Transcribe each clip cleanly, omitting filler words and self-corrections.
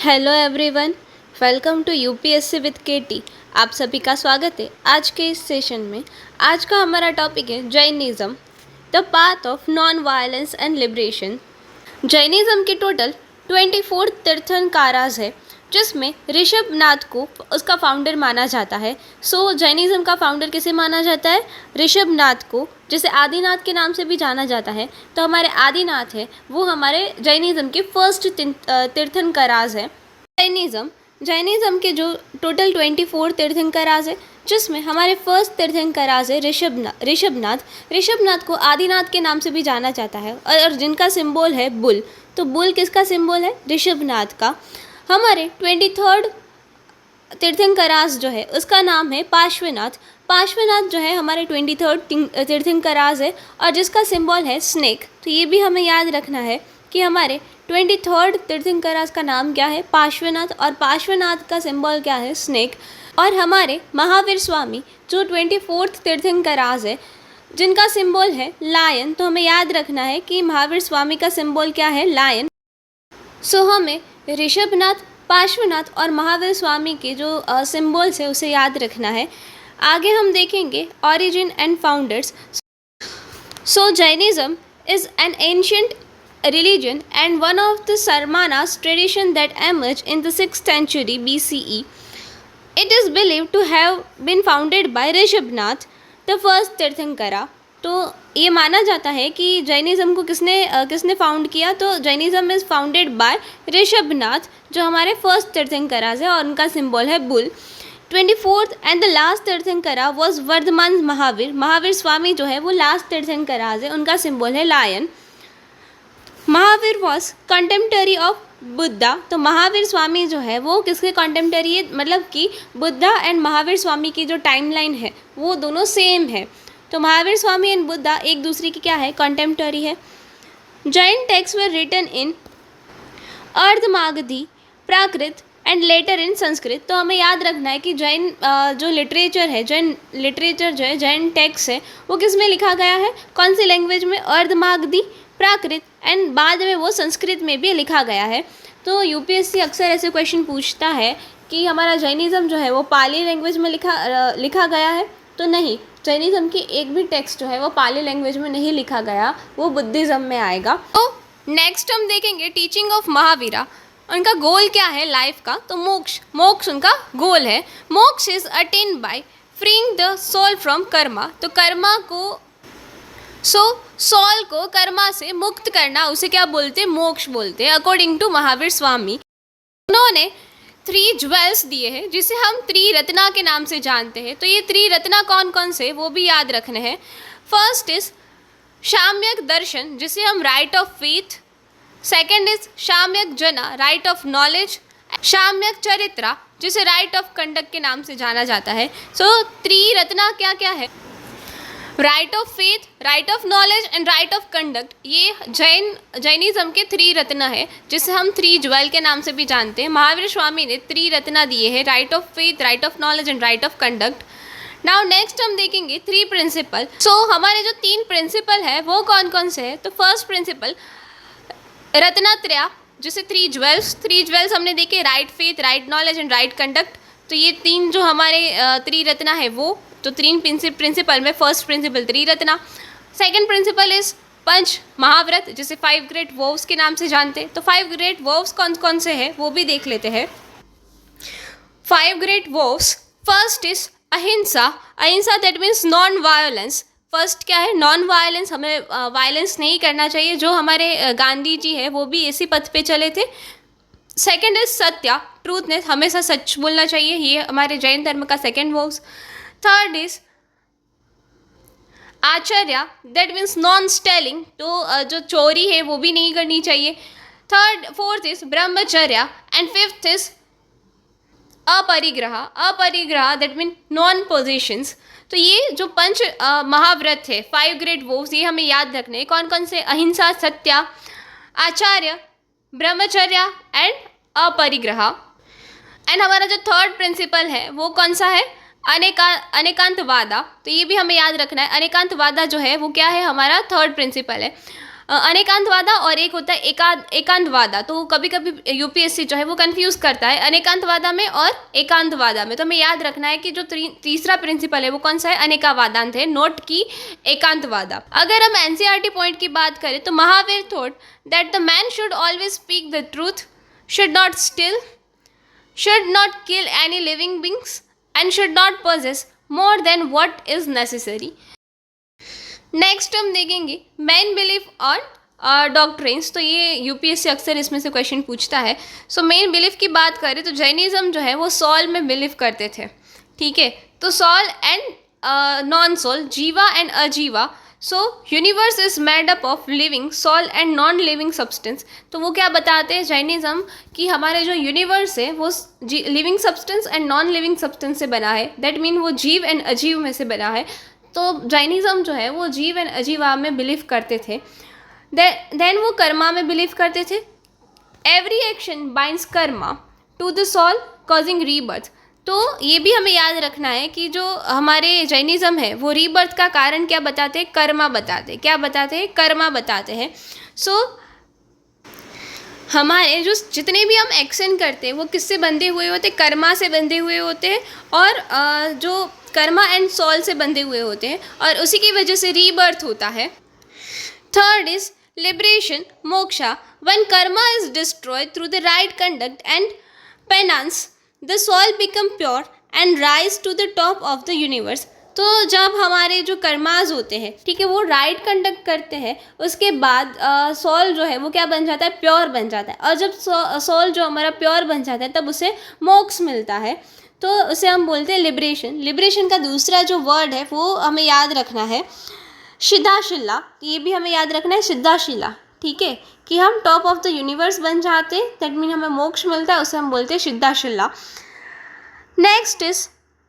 Hello everyone, welcome to UPSC with KT. आप सभी का स्वागत है आज के इस सेशन में। आज का हमारा टॉपिक है Jainism, the path of non violence and liberation. Jainism के टोटल 24 तीर्थंकरास है, जिसमें ऋषभनाथ को उसका फाउंडर माना जाता है। जैनिज़्म का फाउंडर किसे माना जाता है? ऋषभनाथ को, जिसे आदिनाथ के नाम से भी जाना जाता है। तो हमारे आदिनाथ है वो हमारे जैनिज़्म के फर्स्ट तीर्थंकरास है। जैनिज़्म के जो टोटल 24 तीर्थंकरास है, जिसमें हमारे फर्स्ट तीर्थंकरास है ऋषभनाथ को आदिनाथ के नाम से भी जाना जाता है और जिनका सिंबल है बुल। तो बुल किसका सिंबल है? ऋषभनाथ का। हमारे 23rd तीर्थंकरास जो है उसका नाम है पार्श्वनाथ जो है हमारे 23rd तीर्थंकरास है और जिसका सिंबल है स्नेक। तो ये भी हमें याद रखना है कि हमारे 23rd तीर्थंकरास का नाम क्या है? पार्श्वनाथ, और पार्श्वनाथ का सिंबल क्या है? स्नेक। और हमारे महावीर स्वामी जो 24th तीर्थंकरास है, जिनका सिंबल है लायन। तो हमें याद रखना है कि महावीर स्वामी का सिंबल क्या है? लायन। हमें ऋषभनाथ, पार्श्वनाथ और महावीर स्वामी के जो सिंबल्स है उसे याद रखना है। आगे हम देखेंगे origin and founders. Jainism is an ancient religion and one of the Sarmanas tradition that emerged in the 6th century BCE. It is believed to have been founded by Rishabhnath, the first tirthankara. तो ये माना जाता है कि Jainism को किसने found किया? तो Jainism is founded by Rishabhnath, जो हमारे फर्स्ट तीर्थंकरा है और उनका सिंबल है bull. 24th and the last tirthankara was Vardhaman Mahavir Swami जो है वो लास्ट तीर्थंकरा है, उनका सिंबल है lion. Mahavir was contemporary of Buddha. तो महावीर स्वामी जो है वो किसके कंटेम्प्टरी है? मतलब कि बुद्धा एंड महावीर स्वामी की जो टाइमलाइन है वो दोनों सेम है। तो महावीर स्वामी एंड बुद्धा एक दूसरे की क्या है? कंटेम्प्टरी है। Jain text were written in Ardhamagadhi, Prakrit and later in Sanskrit. तो हमें याद रखना है कि जैन जो लिटरेचर है, जैन टेक्स्ट है वो किस में लिखा गया है? कौन सी लैंग्वेज में? अर्धमागधी, प्राकृत एंड बाद में वो संस्कृत में भी लिखा गया है। तो यूपीएससी अक्सर ऐसे क्वेश्चन पूछता है कि हमारा जैनिज़्म जो है वो पाली लैंग्वेज में लिखा गया है। तो नहीं, जैनिज़्म की एक भी टेक्स्ट जो है वो पाली लैंग्वेज में नहीं लिखा गया, वो बुद्धिज़्म में आएगा। तो नेक्स्ट हम देखेंगे टीचिंग ऑफ महावीरा। उनका गोल क्या है लाइफ का? तो मोक्ष उनका गोल है। Moksha is attend by freeing the soul from karma. तो कर्मा को सोल को कर्मा से मुक्त करना, उसे क्या बोलते? मोक्ष बोलते हैं, अकॉर्डिंग टू महावीर स्वामी। उन्होंने 3 ज्वेल्स दिए हैं जिसे हम त्रिरत्ना के नाम से जानते हैं। तो ये त्रिरत्ना कौन कौन से वो भी याद रखने हैं। फर्स्ट इज शाम्यक दर्शन, जिसे हम right of faith. Second is Samyak Gyan, right of knowledge. Samyak Charitra, जिसे राइट ऑफ कंडक्ट के नाम से जाना जाता है। त्रिरत्ना क्या क्या है? Right of faith, right of knowledge and right of conduct. ये जैनिज़्म के 3 रत्न है, जिसे हम 3 ज्वेल के नाम से भी जानते हैं। महावीर स्वामी ने 3 रत्न दिए हैं, right of faith, right of knowledge and right of conduct. Now next हम देखेंगे 3 प्रिंसिपल। हमारे जो 3 प्रिंसिपल है वो कौन कौन से है? तो फर्स्ट प्रिंसिपल रत्नत्रय, जिसे 3 ज्वेल्स हमने देखे, right faith, right knowledge and right conduct. तो ये 3 जो हमारे त्रिरत्ना है वो, तो 3 प्रिंसिपल में first principle Triratna. Second principle is Panch Mahavrat, जिसे 5 ग्रेट वोव्स के नाम से जानते हैं। तो 5 ग्रेट वोव्स कौन कौन से हैं वो भी देख लेते हैं। 5 ग्रेट वोव्स, फर्स्ट इज अहिंसा that means non violence. First क्या है? नॉन वायलेंस, हमें वायलेंस नहीं करना चाहिए। जो हमारे गांधी जी है वो भी इसी पथ पे चले थे। सेकेंड इज सत्या, ट्रूथनेस, हमेशा सच बोलना चाहिए, ये हमारे जैन धर्म का second vows. Third is Acharya, that means non stealing, तो जो चोरी है वो भी नहीं करनी चाहिए। Fourth is Brahmacharya and fifth is Aparigraha, that mean non possessions. तो ये जो पंच महाव्रत है, 5 ग्रेट वोव्स, ये हमें याद रखने हैं। कौन कौन से? अहिंसा, सत्या, आचार्य, ब्रह्मचर्य एंड अपरिग्रह। एंड हमारा जो थर्ड प्रिंसिपल है वो कौन सा है? अनेकांतवादा। तो ये भी हमें याद रखना है। अनेकांतवादा जो है वो क्या है? हमारा थर्ड प्रिंसिपल है। अनेकांतवादा और एक होता है एकांतवादा। तो कभी कभी यूपीएससी जो है वो कंफ्यूज करता है अनेकांतवादा में और एकांतवादा में। तो हमें याद रखना है कि जो तीसरा प्रिंसिपल है वो कौन सा है, अनेकावादांत है, नोट की एकांतवादा। अगर हम एनसीईआरटी पॉइंट की बात करें तो Mahavir thought that the man should always speak the truth, should not still, should not kill any living beings and should not possess more than what is necessary। Next हम देखेंगे main belief on doctrines. तो ये UPSC अक्सर इसमें से question पूछता है। So main belief की बात करें तो जैनिज्म जो है वो सोल में बिलीव करते थे, ठीक है। तो soul and non soul, Jiva and Ajiva. So universe is made up of living soul and non living substance. तो वो क्या बताते हैं जैनिज्म कि हमारे जो यूनिवर्स है वो living substance and non living substance से बना है। दैट मीन वो जीव एंड अजीव में से बना है। तो जैनिज्म जो है वो जीव एंड अजीवा में बिलीव करते थे। देन वो कर्मा में बिलीव करते थे। Every action binds karma to the soul causing rebirth. तो ये भी हमें याद रखना है कि जो हमारे जैनिज्म है वो रीबर्थ का कारण क्या बताते हैं, कर्मा बताते हैं। क्या बताते हैं, कर्मा बताते हैं। सो हमारे जो जितने भी हम एक्शन करते हैं वो किससे बंधे हुए होते हैं, कर्मा से बंधे हुए होते हैं और जो कर्मा एंड सोल से बंधे हुए होते हैं और उसी की वजह से रीबर्थ होता है। Third is liberation, moksha. When karma is destroyed through the right conduct and penance the soul become pure and rise to the top of the universe. तो जब हमारे जो कर्माज होते हैं, ठीक है, वो राइट कंडक्ट करते हैं, उसके बाद सोल जो है वो क्या बन जाता है, प्योर बन जाता है। और जब सोल जो हमारा प्योर बन जाता है तब उसे मोक्ष मिलता है। तो उसे हम बोलते हैं लिबरेशन। लिबरेशन का दूसरा जो वर्ड है वो हमें याद रखना है सिद्धाशिला। ये भी हमें याद रखना है सिद्धाशिला, ठीक है, कि हम टॉप ऑफ द यूनिवर्स बन जाते हैं। दैट मीन हमें मोक्ष मिलता है, उसे हम बोलते हैं सिद्धाशिला। Next is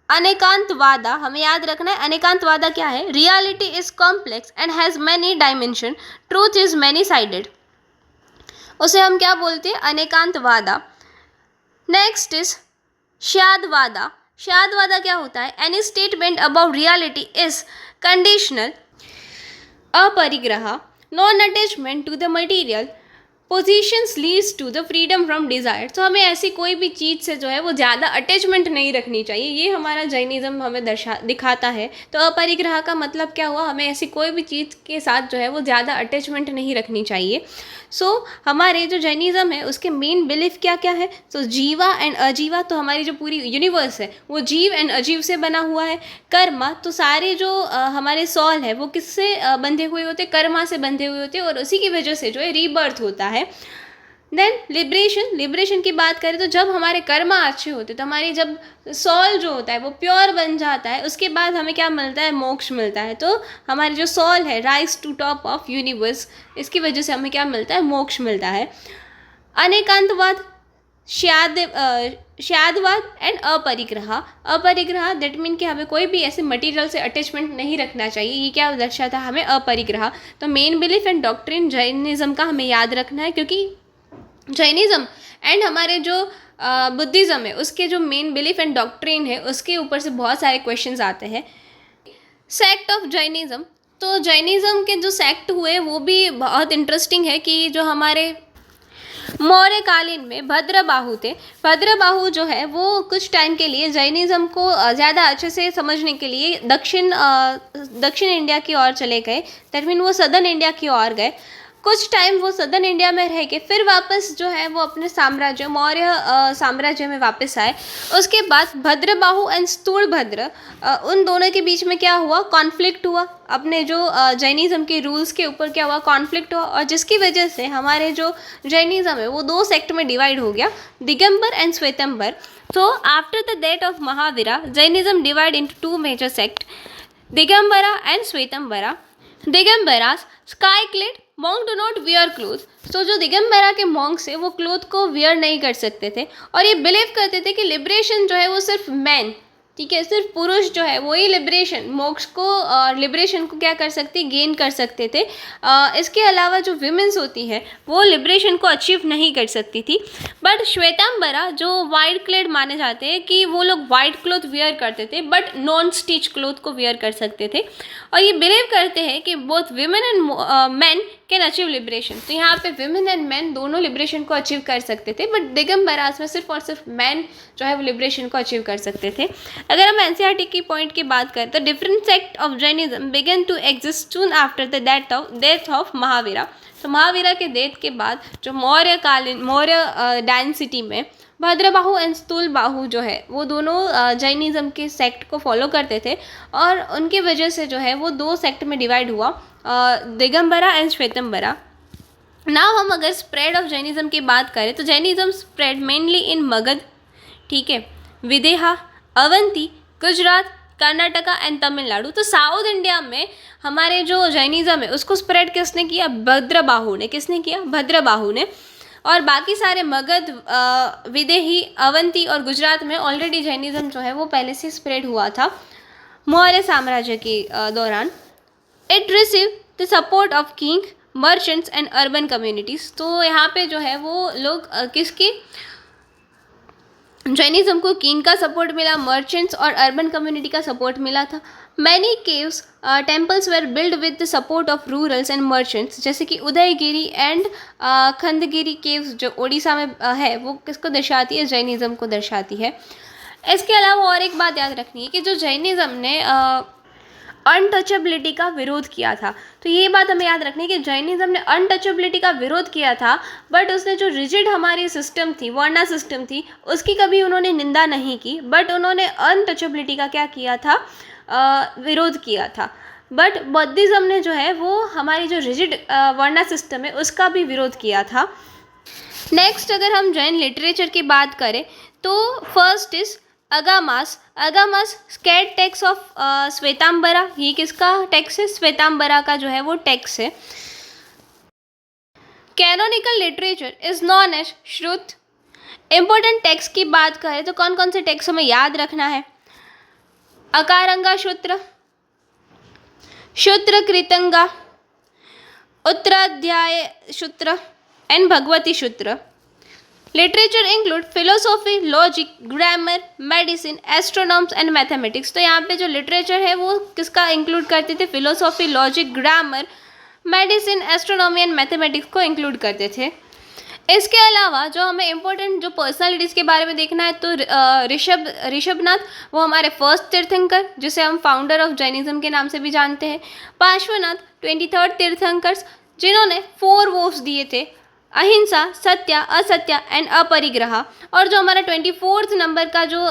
अनेकांतवादा। हमें याद रखना है अनेकांतवादा क्या है, reality is complex and has many dimension, truth is many sided. उसे हम क्या बोलते हैं, अनेकांतवादा। Next is श्यादवादा। श्यादवादा क्या होता है, any statement about reality is conditional, Aparigraha, non attachment to the material, possessions leads to the freedom from desire. तो हमें ऐसी कोई भी चीज़ से जो है वो ज़्यादा अटैचमेंट नहीं रखनी चाहिए। ये हमारा जैनिज्म हमें दिखाता है। तो अपरिग्रह का मतलब क्या हुआ, हमें ऐसी कोई भी चीज़ के साथ जो है वो ज़्यादा अटैचमेंट नहीं रखनी चाहिए। सो हमारे जो जैनिज्म है उसके मेन बिलीफ क्या क्या है, तो जीवा एंड अजीवा। तो हमारी जो पूरी यूनिवर्स है वो जीव एंड अजीव से बना हुआ है। कर्मा, तो सारे जो हमारे सोल है वो किससे बंधे हुए होते हैं, कर्मा से बंधे हुए होते हैं और उसी की वजह से जो है रीबर्थ होता है। Then liberation. लिबरेशन की बात करें तो जब हमारे कर्मा अच्छे होते तो हमारी जब सोल जो होता है वो प्योर बन जाता है, उसके बाद हमें क्या मिलता है, मोक्ष मिलता है। तो हमारी जो सोल है rise to top of universe, इसकी वजह से हमें क्या मिलता है, मोक्ष मिलता है। अनेकांतवाद, श्यादवाद एंड अपरिग्रह। अपरिग्रह दैट मीन कि हमें कोई भी ऐसे मटेरियल से अटैचमेंट नहीं रखना चाहिए। ये क्या दर्शाता है, हमें अपरिग्रह। तो main belief and doctrine Jainism का हमें याद रखना है, क्योंकि जैनिज्म एंड हमारे जो बुद्धिज़्म है उसके जो मेन बिलीफ एंड डॉक्ट्रिन है उसके ऊपर से बहुत सारे क्वेश्चंस आते हैं। Sect of Jainism. तो जैनिज्म के जो सेक्ट हुए वो भी बहुत इंटरेस्टिंग है कि जो हमारे मौर्य कालीन में भद्रबाहु थे। भद्रबाहु जो है वो कुछ टाइम के लिए जैनिज्म को ज़्यादा अच्छे से समझने के लिए दक्षिण इंडिया की ओर चले गए। दैट मीन वो सदर्न इंडिया की ओर गए। कुछ टाइम वो सदर्न इंडिया में रह के फिर वापस जो है वो अपने साम्राज्य मौर्य साम्राज्य में वापस आए। उसके बाद भद्रबाहु एंड स्थूलभद्र, उन दोनों के बीच में क्या हुआ, कॉन्फ्लिक्ट हुआ। अपने जो जैनिज्म के रूल्स के ऊपर क्या हुआ, कॉन्फ्लिक्ट हुआ, और जिसकी वजह से हमारे जो जैनिज्म है वो दो सेक्ट में डिवाइड हो गया, दिगंबर एंड श्वेतंबर। तो after the death of Mahavira Jainism divide into two major sect, Digambara and Shvetambara. Digambaras sky clad monk do not wear cloth. तो जो दिगंबरा के मॉन्क्स है वो क्लोथ को वियर नहीं कर सकते थे और ये बिलीव करते थे कि लिबरेशन जो है वो सिर्फ मैन, ठीक है, सिर्फ पुरुष जो है वही लिबरेशन, मोक्ष को और लिबरेशन को क्या कर सकते, गेन कर सकते थे। इसके अलावा जो विमेंस होती है वो लिबरेशन को अचीव नहीं कर सकती थी। बट श्वेतांबरा जो वाइट क्लेड माने जाते हैं कि वो लोग वाइट क्लोथ वियर करते थे बट नॉन स्टिच क्लोथ को वियर कर सकते थे और ये बिलीव करते हैं कि both women and man can achieve liberation. तो यहाँ पे विमेन एंड मैन दोनों लिबरेशन को अचीव कर सकते थे, बट दिगंबरास में सिर्फ और सिर्फ मैन जो है वो लिबरेशन को अचीव कर सकते थे। अगर हम एनसीईआरटी की पॉइंट की बात करें तो different sect of Jainism began to exist soon after the death of Mahavira. तो महावीरा के डेथ के बाद जो मौर्य डायनेसिटी में भद्रबाहु एंड स्थूलबाहु जो है वो दोनों जैनिज्म के सेक्ट को फॉलो करते थे, और उनकी वजह से जो है वो दो सेक्ट में डिवाइड हुआ, दिगंबरा एंड श्वेतंबरा। नाउ हम अगर स्प्रेड ऑफ जैनिज्म की बात करें तो जैनिज्म स्प्रेड मेनली इन मगध, ठीक है, विदेहा, अवंती, गुजरात, कर्नाटका एंड तमिलनाडु। तो साउथ इंडिया में हमारे जो जैनिज्म है उसको स्प्रेड किसने किया? भद्रबाहु ने। किसने किया? भद्रबाहु ने। और बाकी सारे मगध, विदेही, अवंती और गुजरात में ऑलरेडी जैनिज्म जो है वो पहले से स्प्रेड हुआ था मौर्य साम्राज्य के दौरान। It receive the support of king, merchants and urban communities. तो यहाँ पे जो है वो लोग किसके, जैनिज्म को किंग का सपोर्ट मिला, मर्चेंट्स और अर्बन कम्युनिटी का सपोर्ट मिला था। Many caves temples were build with the support of rurals and merchants, जैसे कि उदयगिरी एंड खंडगिरी केव्स जो उड़ीसा में है वो किसको दर्शाती है? जैनिज्म को दर्शाती है। इसके अलावा और एक बात याद रखनी है कि जो जैनिज्म ने अनटचेबिलिटी का विरोध किया था, तो ये बात हमें याद रखनी है कि जैनिज्म ने अनटचेबिलिटी का विरोध किया था, बट उसने जो रिजिड हमारी सिस्टम थी, वर्णा सिस्टम थी, उसकी कभी उन्होंने निंदा नहीं की, बट उन्होंने अनटचेबिलिटी का क्या किया था? विरोध किया था। बट बौद्धिज्म ने जो है वो हमारी जो रिजिड वर्णा सिस्टम है उसका भी विरोध किया था। नेक्स्ट अगर हम जैन लिटरेचर की बात करें तो first is Agamas. Agamas sacred text of Shvetambara. ये किसका टेक्स्ट है? श्वेतांबरा का जो है वो टेक्स्ट है। Canonical literature is known as Shruta. Important text की बात करें तो कौन कौन से टेक्स्ट हमें याद रखना है? अकारंगा सूत्र, शूद्र कृतंगा, उत्तराध्याय सूत्र and Bhagavati Sutra. Literature include philosophy, logic, grammar, medicine, astronomy and mathematics. तो यहाँ पे जो लिटरेचर है वो किसका इंक्लूड करते थे? Philosophy, logic, grammar, medicine, astronomy and mathematics को इंक्लूड करते थे। इसके अलावा जो हमें इम्पोर्टेंट जो पर्सनालिटीज़ के बारे में देखना है तो ऋषभनाथ, वो हमारे फर्स्ट तीर्थंकर जिसे हम फाउंडर ऑफ जैनिज्म के नाम से भी जानते हैं। पार्श्वनाथ 23rd तीर्थंकर्स जिन्होंने 4 वोव्स दिए थे, अहिंसा, सत्य, असत्य एंड अपरिग्रह। और जो हमारा 24th नंबर का जो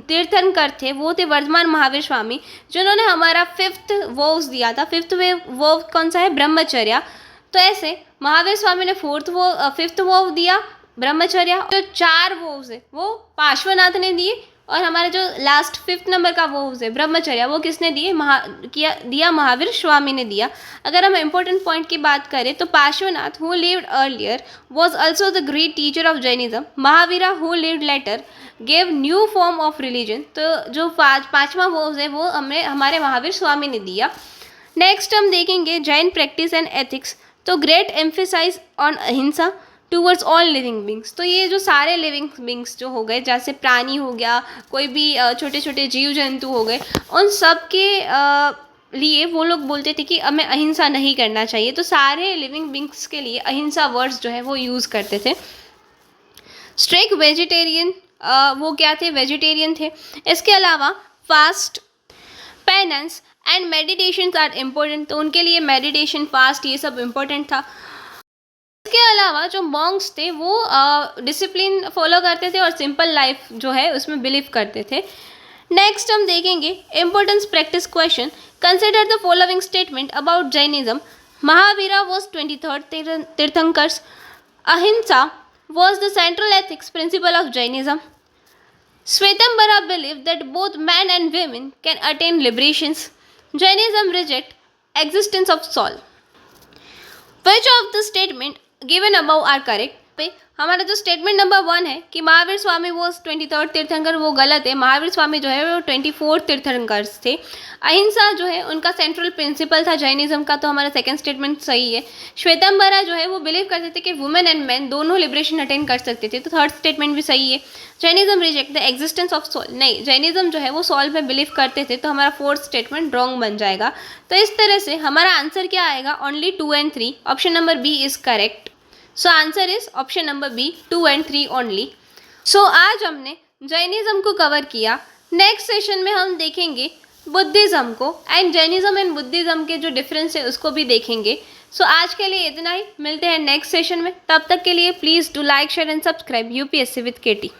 तीर्थंकर थे वो थे वर्धमान महावीर स्वामी, जिन्होंने हमारा 5th वोव्स दिया था। 5th वोव कौन सा है? ब्रह्मचर्य। तो ऐसे महावीर स्वामी ने 5th वोव दिया ब्रह्मचर्य। जो 4 वोव्स है वो पार्श्वनाथ ने दिए, और हमारे जो लास्ट 5th नंबर का वोव्स है ब्रह्मचर्य वो किसने दिए? दिया महावीर स्वामी ने दिया। अगर हम इम्पोर्टेंट पॉइंट की बात करें तो Parshvanath who lived earlier was also the great teacher of Jainism. Mahavira who lived later gave new form of religion. तो जो पाँचवा वोव्स है वो हमारे महावीर स्वामी ने दिया। नेक्स्ट हम देखेंगे जैन प्रैक्टिस एंड एथिक्स। तो ग्रेट एम्फेसाइज ऑन अहिंसा टूवर्ड्स ऑल लिविंग बींग्स। तो ये जो सारे लिविंग बींग्स जो हो गए, जैसे प्राणी हो गया, कोई भी छोटे छोटे जीव जंतु हो गए, उन सब के लिए वो लोग बोलते थे कि हमें अहिंसा नहीं करना चाहिए। तो सारे लिविंग बींग्स के लिए अहिंसा वर्ड्स जो है वो यूज़ करते थे। स्ट्रिक्ट वेजिटेरियन, वो क्या थे? वेजिटेरियन थे। इसके अलावा fast, penance and meditation are important. तो उनके लिए मेडिटेशन, फास्ट ये सब इम्पोर्टेंट था। इसके अलावा जो मॉन्क्स थे वो डिसिप्लिन फॉलो करते थे और सिंपल लाइफ जो है उसमें बिलीव करते थे। नेक्स्ट हम देखेंगे importance practice question. Consider the following statement about Jainism. Mahavira was 23rd tirthankaras. अहिंसा was the central ethics principle of Jainism. Svetambara believed that both men and women can attain liberations. Jainism reject existence of soul. Which of the statement given above are correct? पे हमारा जो statement number 1 है कि महावीर स्वामी वो 23rd तीर्थंकर, वो गलत है। महावीर स्वामी जो है वो 24th तीर्थंकर थे। अहिंसा जो है उनका सेंट्रल प्रिंसिपल था जैनिज्म का, तो हमारा सेकंड स्टेटमेंट सही है। श्वेतंबरा जो है वो बिलीव करते थे कि वुमेन एंड मैन दोनों लिबरेशन अटेंड कर सकते थे, तो थर्ड स्टेटमेंट भी सही है। Jainism reject the existence of soul, नहीं, जैनिज्म जो है वो सोल पे बिलीव करते थे, तो हमारा फोर्थ स्टेटमेंट रॉन्ग बन जाएगा। तो इस तरह से हमारा आंसर क्या आएगा, only 2 and 3, option number B is correct. So answer is option number B 2 and 3 only. So आज हमने जैनिज्म को कवर किया। नेक्स्ट सेशन में हम देखेंगे बुद्धिज़्म को, एंड जैनिज्म एंड बुद्धिज़्म के जो डिफरेंस है उसको भी देखेंगे। सो आज के लिए इतना ही, मिलते हैं नेक्स्ट सेशन में। तब तक के लिए please do like, share and subscribe UPSC with Katie.